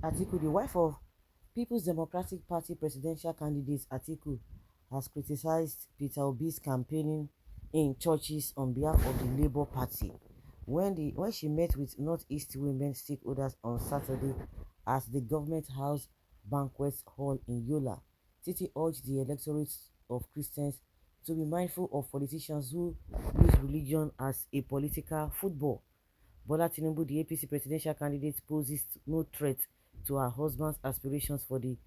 Atiku, the wife of People's Democratic Party presidential candidate Atiku, has criticized Peter Obi's campaigning in churches on behalf of the Labour Party. When she met with Northeast women stakeholders on Saturday at the Government House Banquet Hall in Yola, Titi urged the electorate of Christians to be mindful of politicians who use religion as a political football. Bola Tinubu, the APC presidential candidate, poses no threat to her husband's aspirations for the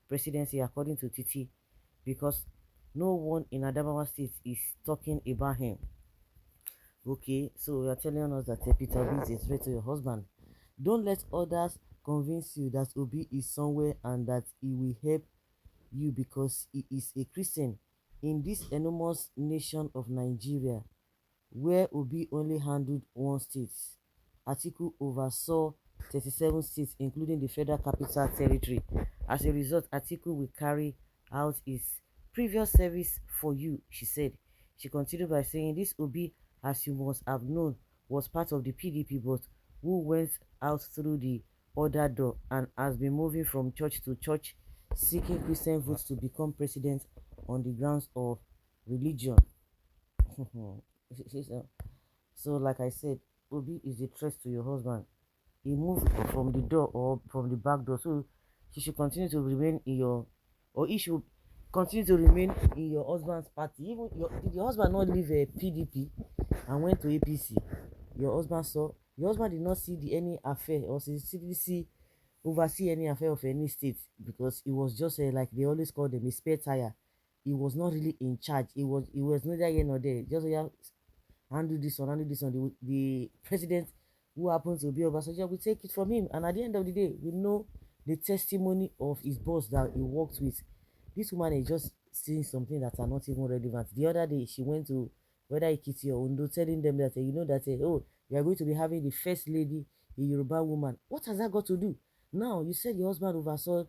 presidency, according to Titi, because no one in Adamawa State is talking about him. Okay, so you're telling us that Peter Obi is a threat to your husband. Don't let others convince you that Obi is somewhere and that he will help you because he is a Christian. In this enormous nation of Nigeria, where Obi only handled one state, Atiku oversaw 37 states, including the Federal Capital Territory. As a result, Atiku will carry out his previous service for you, she said. She continued by saying, this Obi, as you must have known, was part of the PDP, but who went out through the other door and has been moving from church to church, seeking Christian votes to become president on the grounds of religion. So, like I said, Obi is a threat to your husband. He moved from the door or from the back door, so she should continue to remain in your, or he should continue to remain in your husband's party. Even did your husband not leave a PDP and went to APC? Your husband did not see any affair or see oversee any affair of any state, because it was just like they always call them a spare tire. He was not really in charge. He was neither here nor there. Just handle this one, handle this one. The president who happens to be Obasanjo will take it from him. And at the end of the day, we know the testimony of his boss that he worked with. This woman is just saying something that are not even relevant. The other day, she went to whether Ikiti or Undo, telling them that, you know, that, oh, you are going to be having the first lady, a Yoruba woman. What has that got to do? Now, you said your husband oversaw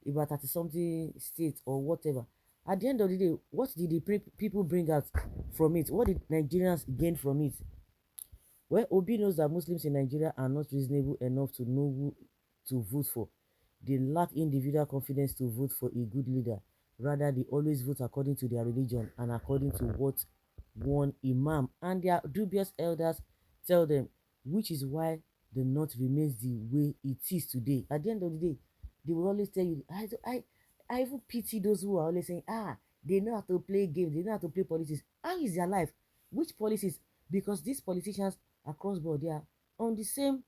about 30 something states or whatever. At the end of the day, what did the people bring out from it? What did Nigerians gain from it? Well, Obi knows that Muslims in Nigeria are not reasonable enough to know who to vote for. They lack individual confidence to vote for a good leader. Rather, they always vote according to their religion and according to what one imam and their dubious elders tell them, which is why the North remains the way it is today. At the end of the day, they will always tell you, I even pity those who are always saying, they know how to play games, they know how to play politics. How is their life? Which policies? Because these politicians across board, they are on the same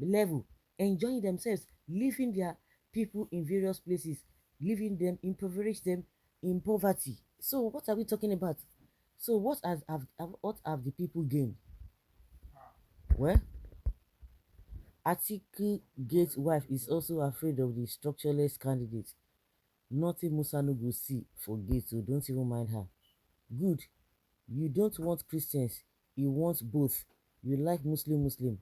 level, enjoying themselves, leaving their people in various places, leaving them, impoverish them in poverty. So what are we talking about? So what have the people gained? Well, Atiku Gates' wife is also afraid of the structureless candidate. Nothing Musa no go see for Gates, so don't even mind her. Good. You don't want Christians, you want both. You like Muslim.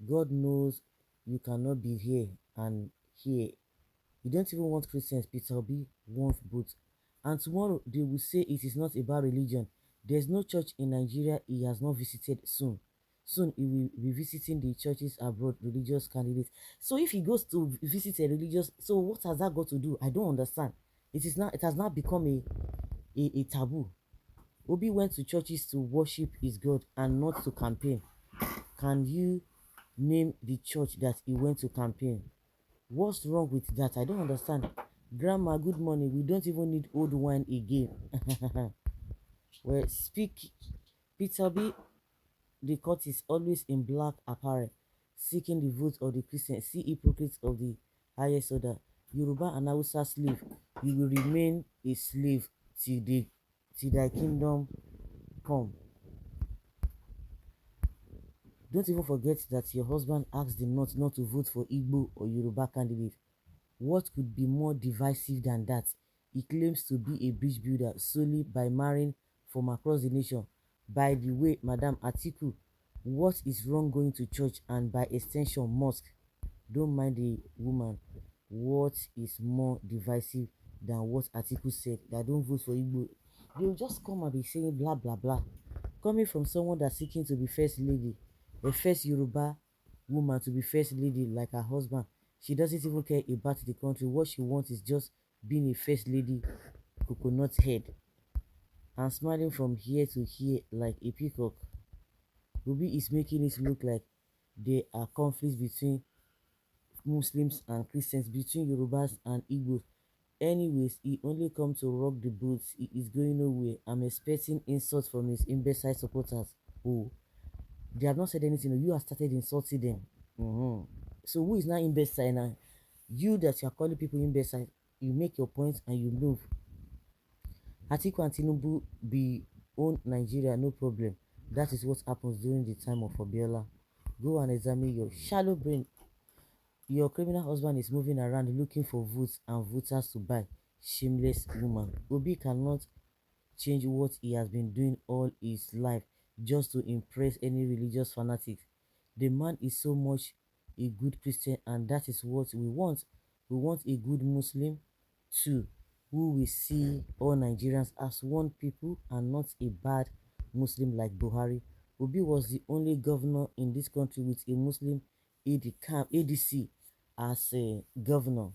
God knows you cannot be here and here. You don't even want Christians, Peter Obi wants both. And tomorrow they will say it is not about religion. There's no church in Nigeria he has not visited soon. Soon he will be visiting the churches abroad, religious candidates. So if he goes to visit a religious, so what has that got to do? I don't understand. It has now become a taboo. Obi went to churches to worship his God and not to campaign. Can you name the church that he went to campaign? What's wrong with that? I don't understand. Grandma, good morning. We don't even need old wine again. Well, speak. Peter B. The court is always in black apparel, seeking the vote of the Christians. See hypocrites of the highest order. Yoruba and Hausa slave. You will remain a slave till thy kingdom come. Don't even forget that your husband asked the North not to vote for Igbo or Yoruba candidate. What could be more divisive than that? He claims to be a bridge builder solely by marrying from across the nation. By the way, Madam Atiku, what is wrong going to church and by extension mosque? Don't mind the woman. What is more divisive than what Atiku said? That don't vote for Igbo. They will just come and be saying blah blah blah. Coming from someone that's seeking to be first lady, a first Yoruba woman to be first lady like her husband, She doesn't even care about the country. What she wants is just being a first lady, coconut head, and smiling from here to here like a peacock. Ruby is making it look like there are conflicts between Muslims and Christians, between Yorubas and Igbos. Anyways, he only come to rock the boat. He is going nowhere. I'm expecting insults from his imbecile supporters. Oh, they have not said anything. You have started insulting them. Mm-hmm. So who is now imbecile now? You that you are calling people imbecile, you make your point and you move. Atiku and Tinubu be own Nigeria, no problem. That is what happens during the time of Obiola. Go and examine your shallow brain. Your criminal husband is moving around looking for votes and voters to buy. Shameless woman. Obi cannot change what he has been doing all his life just to impress any religious fanatic. The man is so much a good Christian, and that is what we want. We want a good Muslim too, who will see all Nigerians as one people and not a bad Muslim like Buhari. Obi was the only governor in this country with a Muslim ADC as a governor.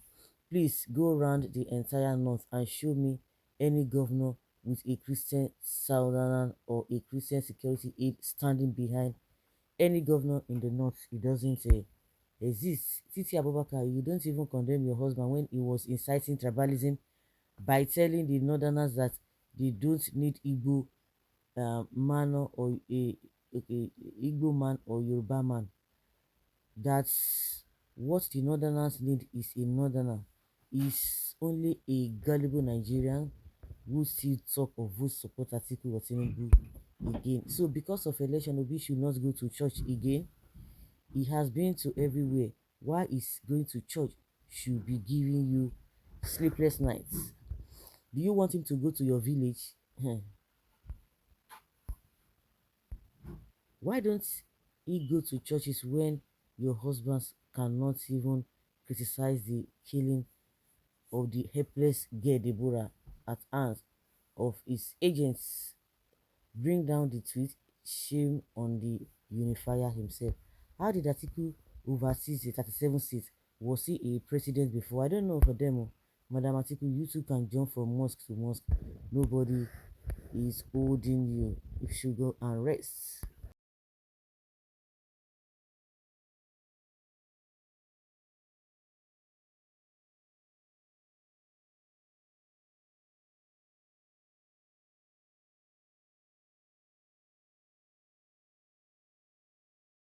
Please go around the entire north and show me any governor with a Christian southerner or a Christian security aid standing behind any governor in the north. It doesn't exist. Titi Abubakar, you don't even condemn your husband when he was inciting tribalism by telling the northerners that they don't need Igbo man or a Igbo man or Yoruba man. That's what the northerners need is a northerner. Is only a gullible Nigerian who still talk of who support Atiku or Tinubu again. So because of election, Obi should not go to church again. He has been to everywhere. Why is going to church should be giving you sleepless nights? Do you want him to go to your village? Why don't he go to churches when your husbands cannot even criticize the killing of the helpless girl Deborah at hands of his agents? Bring down the tweet. Shame on the unifier himself. How did Atiku oversee the 37 seats? Was he a president before? I don't know for them. Madam Atiku, you two can jump from mosque to mosque. Nobody is holding you. You should go and rest.